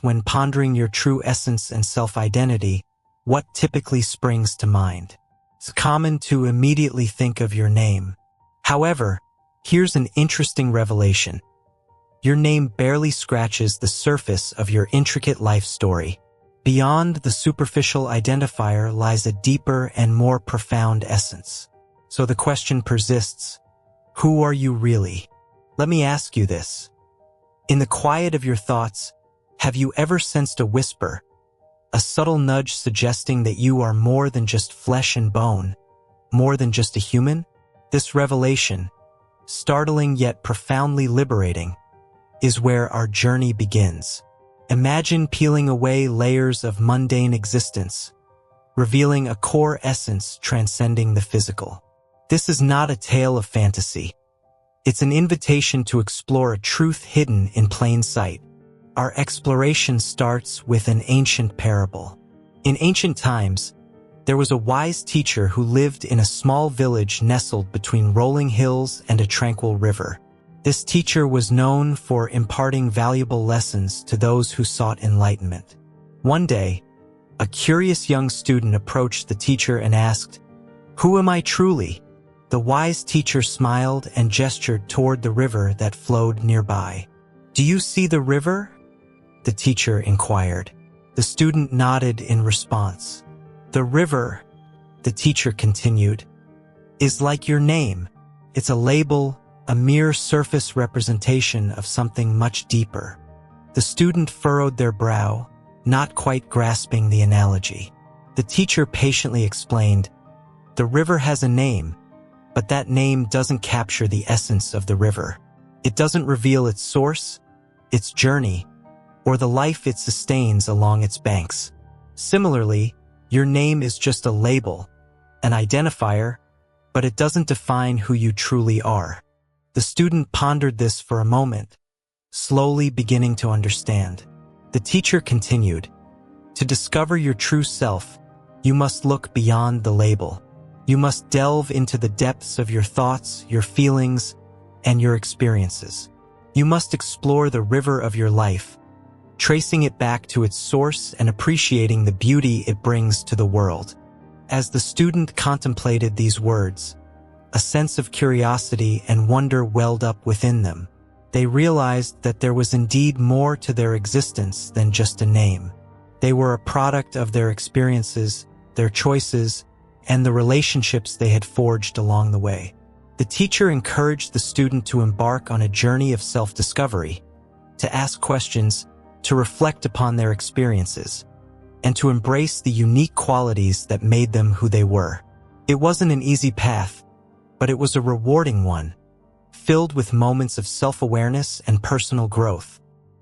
When pondering your true essence and self-identity, what typically springs to mind? It's common to immediately think of your name. However, here's an interesting revelation. Your name barely scratches the surface of your intricate life story. Beyond the superficial identifier lies a deeper and more profound essence. So the question persists, who are you really? Let me ask you this. In the quiet of your thoughts, have you ever sensed a whisper, a subtle nudge suggesting that you are more than just flesh and bone, more than just a human? This revelation, startling yet profoundly liberating, is where our journey begins. Imagine peeling away layers of mundane existence, revealing a core essence transcending the physical. This is not a tale of fantasy. It's an invitation to explore a truth hidden in plain sight. Our exploration starts with an ancient parable. In ancient times, there was a wise teacher who lived in a small village nestled between rolling hills and a tranquil river. This teacher was known for imparting valuable lessons to those who sought enlightenment. One day, a curious young student approached the teacher and asked, "Who am I truly?" The wise teacher smiled and gestured toward the river that flowed nearby. "Do you see the river?" the teacher inquired. The student nodded in response. "The river," the teacher continued, "is like your name. It's a label, a mere surface representation of something much deeper." The student furrowed their brow, not quite grasping the analogy. The teacher patiently explained, "The river has a name, but that name doesn't capture the essence of the river. It doesn't reveal its source, its journey, or the life it sustains along its banks. Similarly, your name is just a label, an identifier, but it doesn't define who you truly are." The student pondered this for a moment, slowly beginning to understand. The teacher continued, "To discover your true self, you must look beyond the label. You must delve into the depths of your thoughts, your feelings, and your experiences. You must explore the river of your life, tracing it back to its source and appreciating the beauty it brings to the world." As the student contemplated these words, a sense of curiosity and wonder welled up within them. They realized that there was indeed more to their existence than just a name. They were a product of their experiences, their choices, and the relationships they had forged along the way. The teacher encouraged the student to embark on a journey of self-discovery, to ask questions, to reflect upon their experiences, and to embrace the unique qualities that made them who they were. It wasn't an easy path, but it was a rewarding one, filled with moments of self-awareness and personal growth.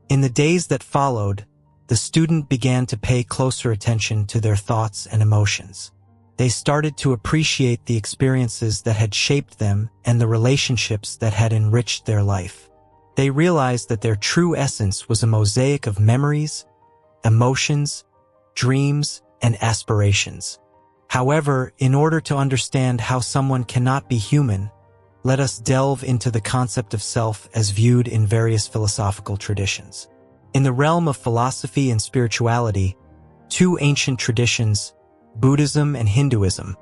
In the days that followed, the student began to pay closer attention to their thoughts and emotions. They started to appreciate the experiences that had shaped them and the relationships that had enriched their life. They realized that their true essence was a mosaic of memories, emotions, dreams, and aspirations. However, in order to understand how someone cannot be human, let us delve into the concept of self as viewed in various philosophical traditions. In the realm of philosophy and spirituality, two ancient traditions, Buddhism and Hinduism,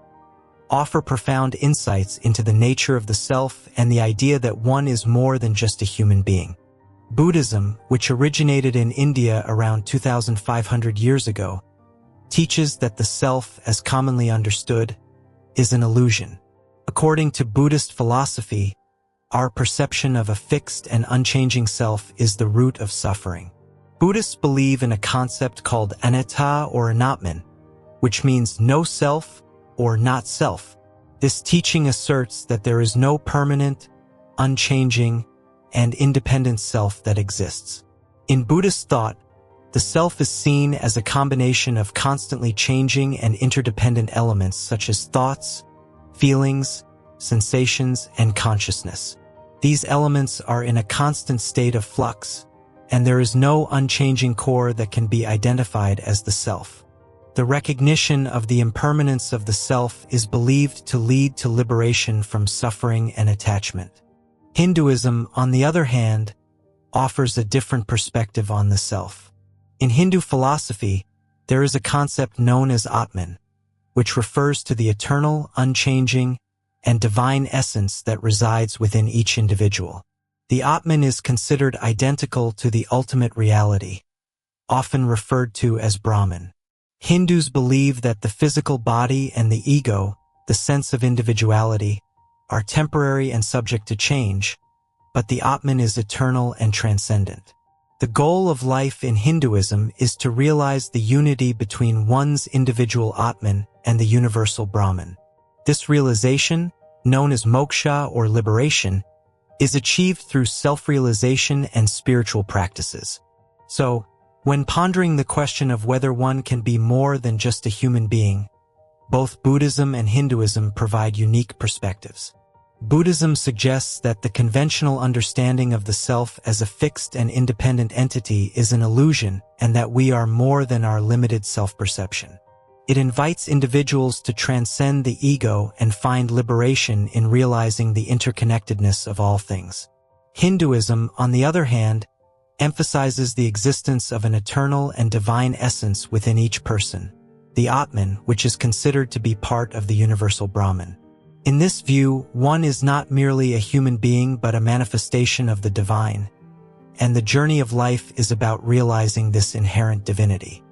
offer profound insights into the nature of the self and the idea that one is more than just a human being. Buddhism, which originated in India around 2,500 years ago, teaches that the self, as commonly understood, is an illusion. According to Buddhist philosophy, our perception of a fixed and unchanging self is the root of suffering. Buddhists believe in a concept called anatta or anatman, which means no self or not self. This teaching asserts that there is no permanent, unchanging, and independent self that exists. In Buddhist thought, the self is seen as a combination of constantly changing and interdependent elements such as thoughts, feelings, sensations, and consciousness. These elements are in a constant state of flux, and there is no unchanging core that can be identified as the self. The recognition of the impermanence of the self is believed to lead to liberation from suffering and attachment. Hinduism, on the other hand, offers a different perspective on the self. In Hindu philosophy, there is a concept known as Atman, which refers to the eternal, unchanging, and divine essence that resides within each individual. The Atman is considered identical to the ultimate reality, often referred to as Brahman. Hindus believe that the physical body and the ego, the sense of individuality, are temporary and subject to change, but the Atman is eternal and transcendent. The goal of life in Hinduism is to realize the unity between one's individual Atman and the universal Brahman. This realization, known as moksha or liberation, is achieved through self-realization and spiritual practices. So, when pondering the question of whether one can be more than just a human being, both Buddhism and Hinduism provide unique perspectives. Buddhism suggests that the conventional understanding of the self as a fixed and independent entity is an illusion and that we are more than our limited self-perception. It invites individuals to transcend the ego and find liberation in realizing the interconnectedness of all things. Hinduism, on the other hand, emphasizes the existence of an eternal and divine essence within each person, the Atman, which is considered to be part of the universal Brahman. In this view, one is not merely a human being but a manifestation of the divine, and the journey of life is about realizing this inherent divinity.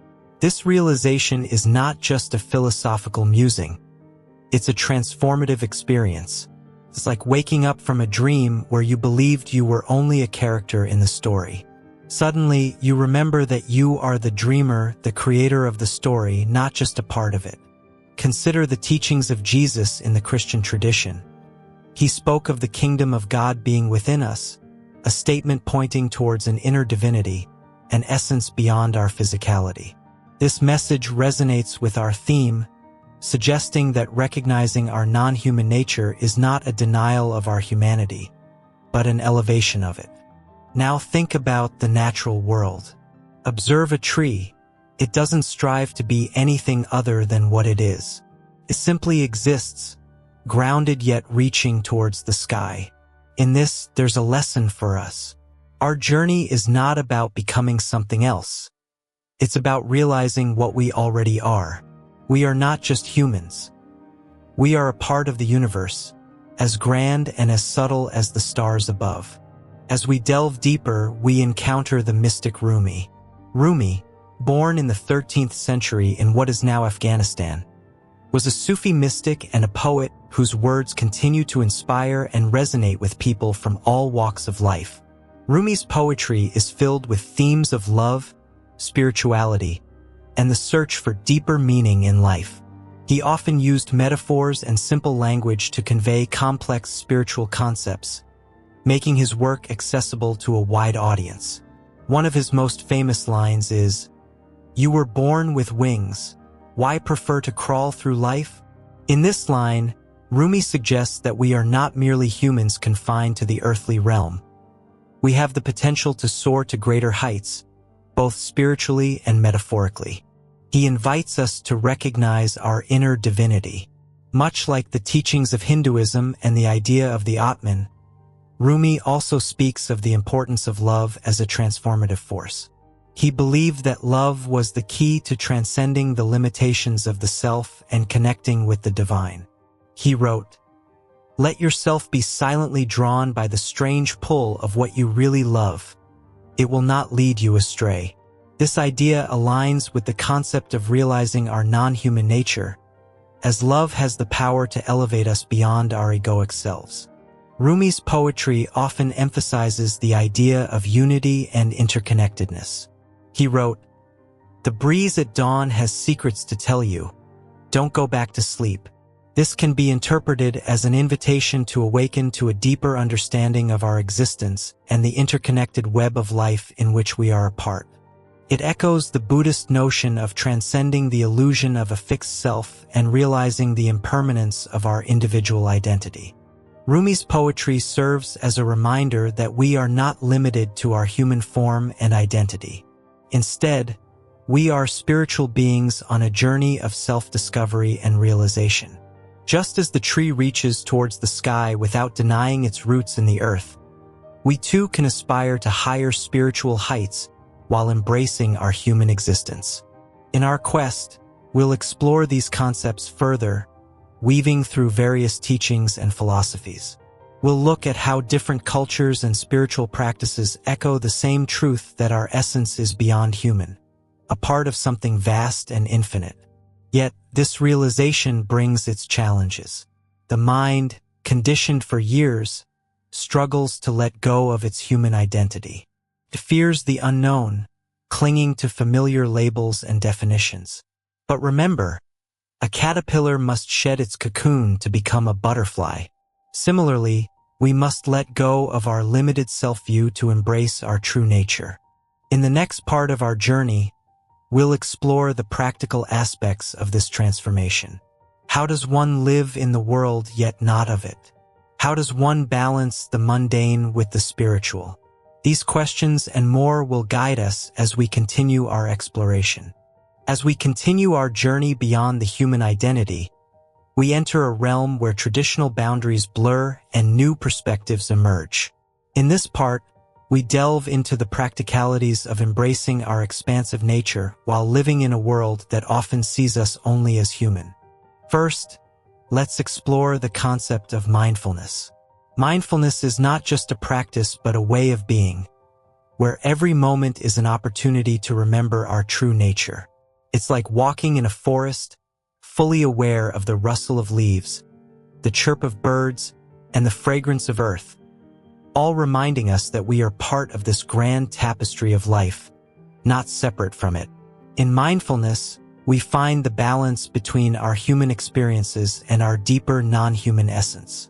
This realization is not just a philosophical musing, it's a transformative experience. It's like waking up from a dream where you believed you were only a character in the story. Suddenly, you remember that you are the dreamer, the creator of the story, not just a part of it. Consider the teachings of Jesus in the Christian tradition. He spoke of the kingdom of God being within us, a statement pointing towards an inner divinity, an essence beyond our physicality. This message resonates with our theme, suggesting that recognizing our non-human nature is not a denial of our humanity, but an elevation of it. Now think about the natural world. Observe a tree. It doesn't strive to be anything other than what it is. It simply exists, grounded yet reaching towards the sky. In this, there's a lesson for us. Our journey is not about becoming something else. It's about realizing what we already are. We are not just humans. We are a part of the universe, as grand and as subtle as the stars above. As we delve deeper, we encounter the mystic Rumi. Rumi, born in the 13th century in what is now Afghanistan, was a Sufi mystic and a poet whose words continue to inspire and resonate with people from all walks of life. Rumi's poetry is filled with themes of love, spirituality, and the search for deeper meaning in life. He often used metaphors and simple language to convey complex spiritual concepts, making his work accessible to a wide audience. One of his most famous lines is, "You were born with wings. Why prefer to crawl through life?" In this line, Rumi suggests that we are not merely humans confined to the earthly realm. We have the potential to soar to greater heights, both spiritually and metaphorically. He invites us to recognize our inner divinity. Much like the teachings of Hinduism and the idea of the Atman, Rumi also speaks of the importance of love as a transformative force. He believed that love was the key to transcending the limitations of the self and connecting with the divine. He wrote, "Let yourself be silently drawn by the strange pull of what you really love. It will not lead you astray." This idea aligns with the concept of realizing our non-human nature, as love has the power to elevate us beyond our egoic selves. Rumi's poetry often emphasizes the idea of unity and interconnectedness. He wrote, "The breeze at dawn has secrets to tell you. Don't go back to sleep." This can be interpreted as an invitation to awaken to a deeper understanding of our existence and the interconnected web of life in which we are a part. It echoes the Buddhist notion of transcending the illusion of a fixed self and realizing the impermanence of our individual identity. Rumi's poetry serves as a reminder that we are not limited to our human form and identity. Instead, we are spiritual beings on a journey of self-discovery and realization. Just as the tree reaches towards the sky without denying its roots in the earth, we too can aspire to higher spiritual heights while embracing our human existence. In our quest, we'll explore these concepts further, weaving through various teachings and philosophies. We'll look at how different cultures and spiritual practices echo the same truth that our essence is beyond human, a part of something vast and infinite. Yet, this realization brings its challenges. The mind, conditioned for years, struggles to let go of its human identity. It fears the unknown, clinging to familiar labels and definitions. But remember, a caterpillar must shed its cocoon to become a butterfly. Similarly, we must let go of our limited self-view to embrace our true nature. In the next part of our journey, we'll explore the practical aspects of this transformation. How does one live in the world yet not of it? How does one balance the mundane with the spiritual? These questions and more will guide us as we continue our exploration. As we continue our journey beyond the human identity, we enter a realm where traditional boundaries blur and new perspectives emerge. In this part, we delve into the practicalities of embracing our expansive nature while living in a world that often sees us only as human. First, let's explore the concept of mindfulness. Mindfulness is not just a practice but a way of being, where every moment is an opportunity to remember our true nature. It's like walking in a forest, fully aware of the rustle of leaves, the chirp of birds, and the fragrance of earth, all reminding us that we are part of this grand tapestry of life, not separate from it. In mindfulness, we find the balance between our human experiences and our deeper non-human essence.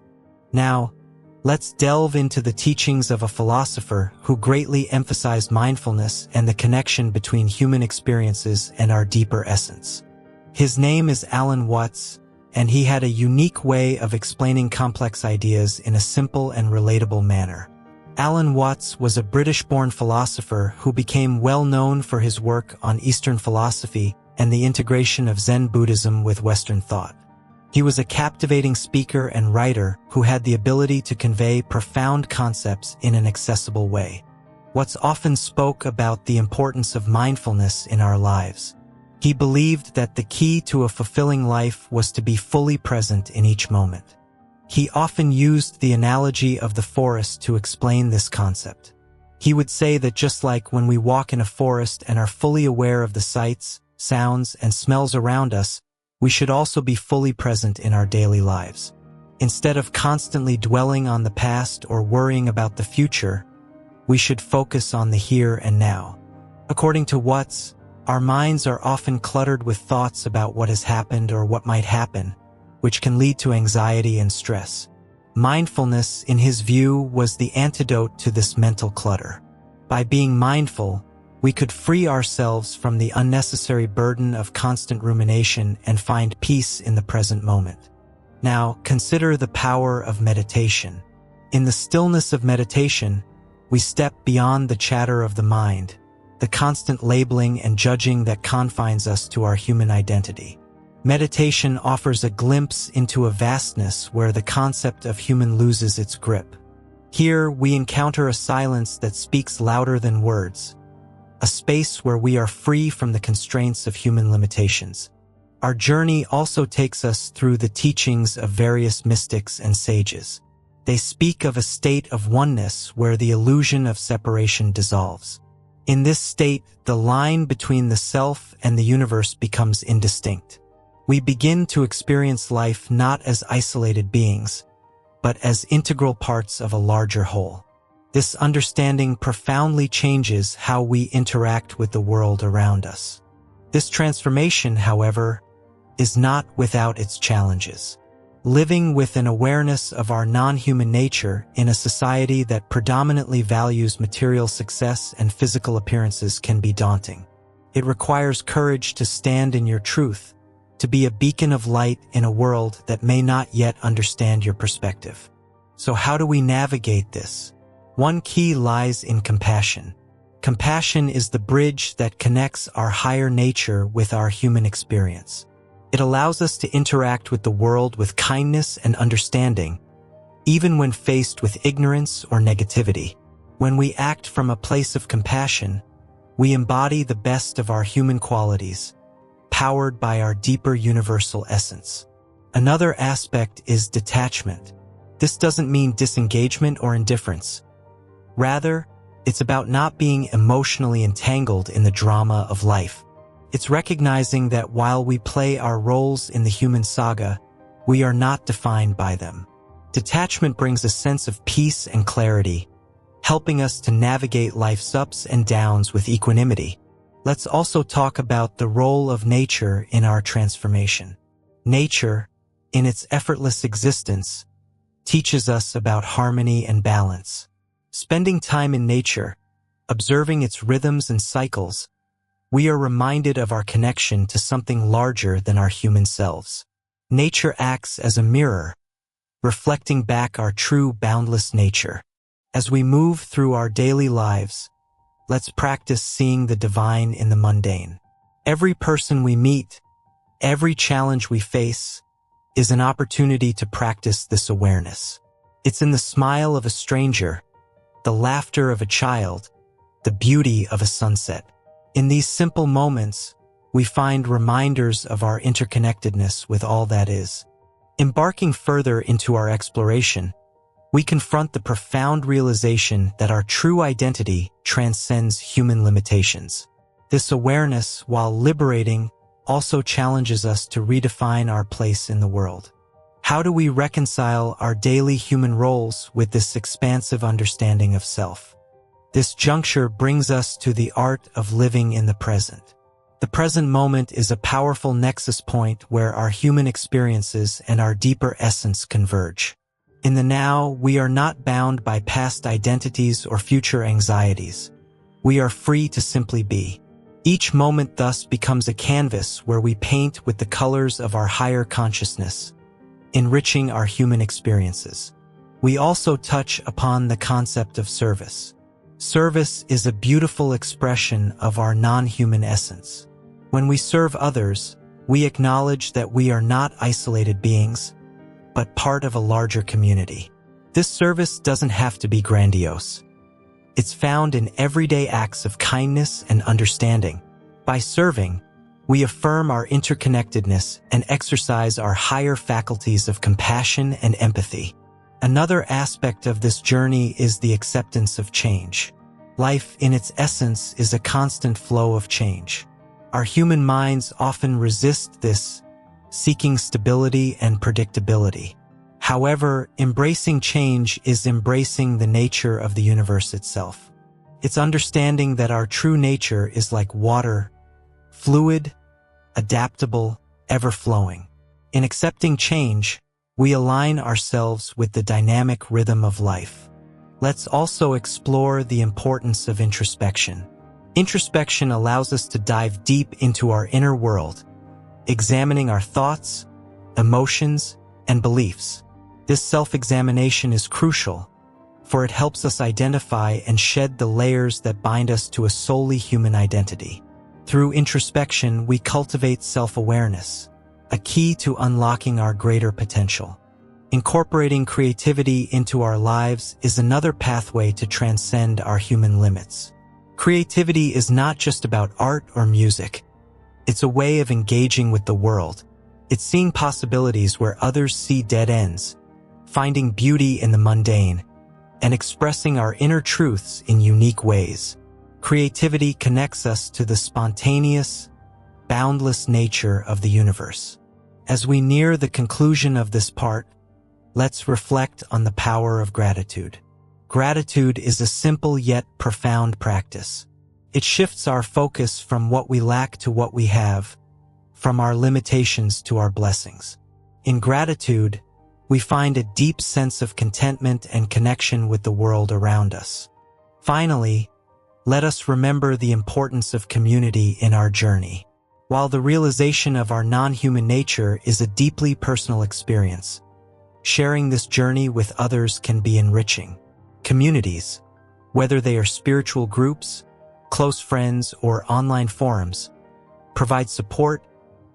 Now, let's delve into the teachings of a philosopher who greatly emphasized mindfulness and the connection between human experiences and our deeper essence. His name is Alan Watts, and he had a unique way of explaining complex ideas in a simple and relatable manner. Alan Watts was a British-born philosopher who became well known for his work on Eastern philosophy and the integration of Zen Buddhism with Western thought. He was a captivating speaker and writer who had the ability to convey profound concepts in an accessible way. Watts often spoke about the importance of mindfulness in our lives. He believed that the key to a fulfilling life was to be fully present in each moment. He often used the analogy of the forest to explain this concept. He would say that just like when we walk in a forest and are fully aware of the sights, sounds, and smells around us, we should also be fully present in our daily lives. Instead of constantly dwelling on the past or worrying about the future, we should focus on the here and now. According to Watts, our minds are often cluttered with thoughts about what has happened or what might happen, which can lead to anxiety and stress. Mindfulness, in his view, was the antidote to this mental clutter. By being mindful, we could free ourselves from the unnecessary burden of constant rumination and find peace in the present moment. Now, consider the power of meditation. In the stillness of meditation, we step beyond the chatter of the mind, the constant labeling and judging that confines us to our human identity. Meditation offers a glimpse into a vastness where the concept of human loses its grip. Here, we encounter a silence that speaks louder than words, a space where we are free from the constraints of human limitations. Our journey also takes us through the teachings of various mystics and sages. They speak of a state of oneness where the illusion of separation dissolves. In this state, the line between the self and the universe becomes indistinct. We begin to experience life not as isolated beings, but as integral parts of a larger whole. This understanding profoundly changes how we interact with the world around us. This transformation, however, is not without its challenges. Living with an awareness of our non-human nature in a society that predominantly values material success and physical appearances can be daunting. It requires courage to stand in your truth, to be a beacon of light in a world that may not yet understand your perspective. So how do we navigate this? One key lies in compassion. Compassion is the bridge that connects our higher nature with our human experience. It allows us to interact with the world with kindness and understanding, even when faced with ignorance or negativity. When we act from a place of compassion, we embody the best of our human qualities, powered by our deeper universal essence. Another aspect is detachment. This doesn't mean disengagement or indifference. Rather, it's about not being emotionally entangled in the drama of life. It's recognizing that while we play our roles in the human saga, we are not defined by them. Detachment brings a sense of peace and clarity, helping us to navigate life's ups and downs with equanimity. Let's also talk about the role of nature in our transformation. Nature, in its effortless existence, teaches us about harmony and balance. Spending time in nature, observing its rhythms and cycles, we are reminded of our connection to something larger than our human selves. Nature acts as a mirror, reflecting back our true boundless nature. As we move through our daily lives, let's practice seeing the divine in the mundane. Every person we meet, every challenge we face, is an opportunity to practice this awareness. It's in the smile of a stranger, the laughter of a child, the beauty of a sunset. In these simple moments, we find reminders of our interconnectedness with all that is. Embarking further into our exploration, we confront the profound realization that our true identity transcends human limitations. This awareness, while liberating, also challenges us to redefine our place in the world. How do we reconcile our daily human roles with this expansive understanding of self? This juncture brings us to the art of living in the present. The present moment is a powerful nexus point where our human experiences and our deeper essence converge. In the now, we are not bound by past identities or future anxieties. We are free to simply be. Each moment thus becomes a canvas where we paint with the colors of our higher consciousness, enriching our human experiences. We also touch upon the concept of service. Service is a beautiful expression of our non-human essence. When we serve others, we acknowledge that we are not isolated beings, but part of a larger community. This service doesn't have to be grandiose. It's found in everyday acts of kindness and understanding. By serving, we affirm our interconnectedness and exercise our higher faculties of compassion and empathy. Another aspect of this journey is the acceptance of change. Life, in its essence, is a constant flow of change. Our human minds often resist this, seeking stability and predictability. However, embracing change is embracing the nature of the universe itself. It's understanding that our true nature is like water, fluid, adaptable, ever-flowing. In accepting change, we align ourselves with the dynamic rhythm of life. Let's also explore the importance of introspection. Introspection allows us to dive deep into our inner world, examining our thoughts, emotions, and beliefs. This self-examination is crucial, for it helps us identify and shed the layers that bind us to a solely human identity. Through introspection, we cultivate self-awareness, a key to unlocking our greater potential. Incorporating creativity into our lives is another pathway to transcend our human limits. Creativity is not just about art or music. It's a way of engaging with the world. It's seeing possibilities where others see dead ends, finding beauty in the mundane, and expressing our inner truths in unique ways. Creativity connects us to the spontaneous, boundless nature of the universe. As we near the conclusion of this part, let's reflect on the power of gratitude. Gratitude is a simple yet profound practice. It shifts our focus from what we lack to what we have, from our limitations to our blessings. In gratitude, we find a deep sense of contentment and connection with the world around us. Finally, let us remember the importance of community in our journey. While the realization of our non-human nature is a deeply personal experience, sharing this journey with others can be enriching. Communities, whether they are spiritual groups, close friends, or online forums, provide support,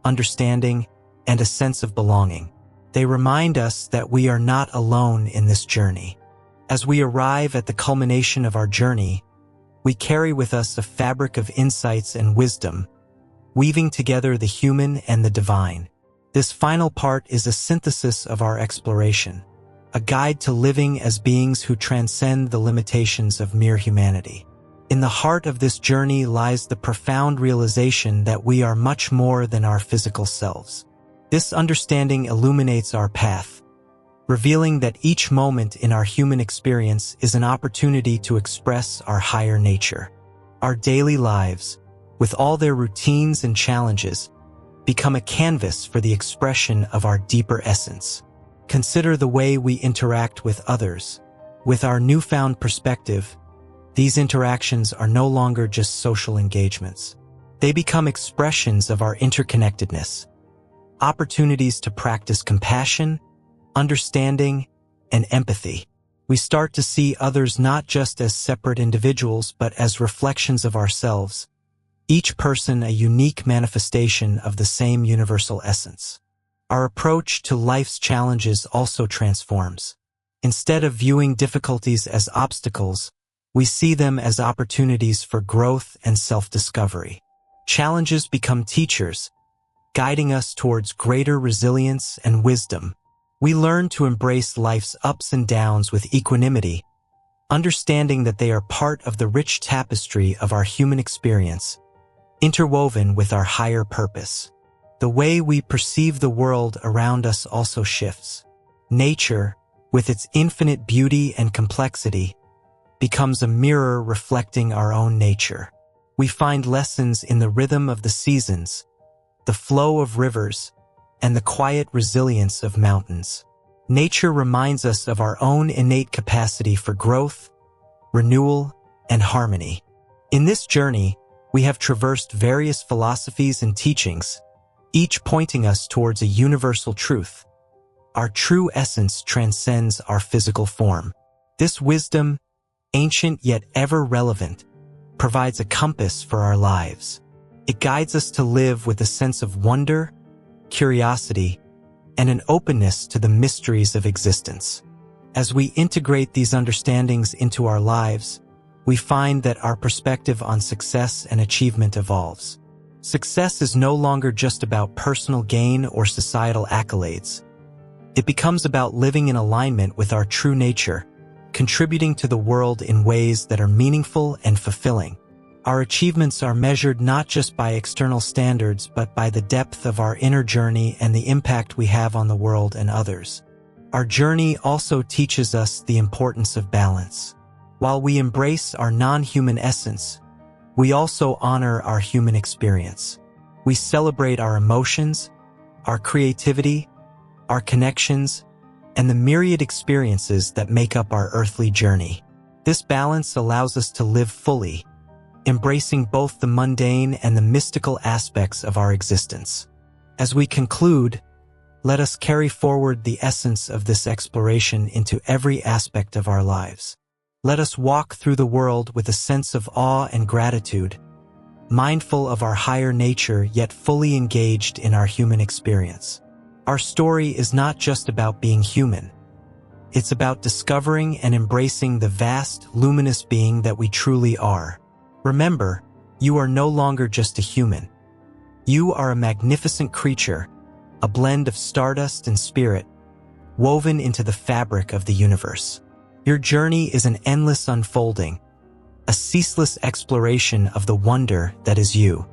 understanding, and a sense of belonging. They remind us that we are not alone in this journey. As we arrive at the culmination of our journey, we carry with us a fabric of insights and wisdom, weaving together the human and the divine. This final part is a synthesis of our exploration, a guide to living as beings who transcend the limitations of mere humanity. In the heart of this journey lies the profound realization that we are much more than our physical selves. This understanding illuminates our path, revealing that each moment in our human experience is an opportunity to express our higher nature. Our daily lives, with all their routines and challenges, become a canvas for the expression of our deeper essence. Consider the way we interact with others. With our newfound perspective, these interactions are no longer just social engagements. They become expressions of our interconnectedness, opportunities to practice compassion, understanding, and empathy. We start to see others not just as separate individuals but as reflections of ourselves, each person a unique manifestation of the same universal essence. Our approach to life's challenges also transforms. Instead of viewing difficulties as obstacles, we see them as opportunities for growth and self-discovery. Challenges become teachers, guiding us towards greater resilience and wisdom. We learn to embrace life's ups and downs with equanimity, understanding that they are part of the rich tapestry of our human experience, interwoven with our higher purpose. The way we perceive the world around us also shifts. Nature, with its infinite beauty and complexity, becomes a mirror reflecting our own nature. We find lessons in the rhythm of the seasons, the flow of rivers, and the quiet resilience of mountains. Nature reminds us of our own innate capacity for growth, renewal, and harmony. In this journey, we have traversed various philosophies and teachings, each pointing us towards a universal truth. Our true essence transcends our physical form. This wisdom, ancient yet ever relevant, provides a compass for our lives. It guides us to live with a sense of wonder, curiosity, and an openness to the mysteries of existence. As we integrate these understandings into our lives, we find that our perspective on success and achievement evolves. Success is no longer just about personal gain or societal accolades. It becomes about living in alignment with our true nature, contributing to the world in ways that are meaningful and fulfilling. Our achievements are measured not just by external standards but by the depth of our inner journey and the impact we have on the world and others. Our journey also teaches us the importance of balance. While we embrace our non-human essence, we also honor our human experience. We celebrate our emotions, our creativity, our connections, and the myriad experiences that make up our earthly journey. This balance allows us to live fully, embracing both the mundane and the mystical aspects of our existence. As we conclude, let us carry forward the essence of this exploration into every aspect of our lives. Let us walk through the world with a sense of awe and gratitude, mindful of our higher nature yet fully engaged in our human experience. Our story is not just about being human. It's about discovering and embracing the vast, luminous being that we truly are. Remember, you are no longer just a human. You are a magnificent creature, a blend of stardust and spirit, woven into the fabric of the universe. Your journey is an endless unfolding, a ceaseless exploration of the wonder that is you.